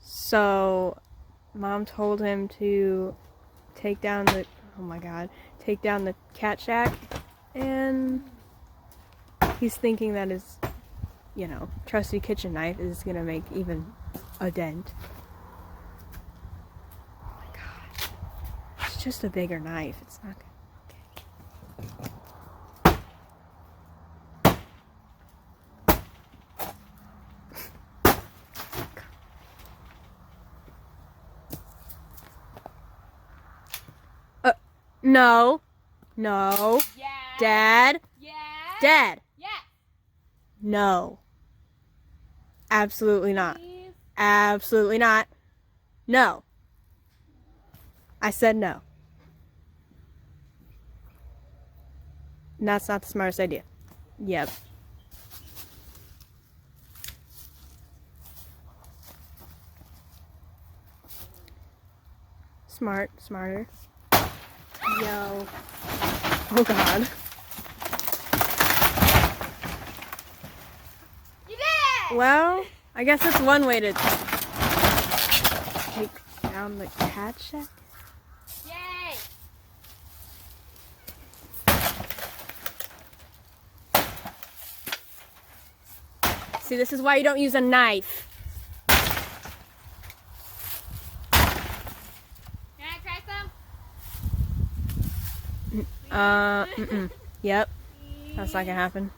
So, Mom told him to take down the, oh my god, take down the cat shack, and he's thinking that his, trusty kitchen knife is gonna make even a dent. Oh my god. It's just a bigger knife. It's not gonna. No. No. Yeah. Dad. Yeah. Dad. Yeah. No. Absolutely not. Please. Absolutely not. No. I said no. And that's not the smartest idea. Yep. Smarter. Yo. Oh god. You did! Well, I guess that's one way to take down the cat shack. Yay! See, this is why you don't use a knife. Can I crack them? Yep. That's not gonna happen.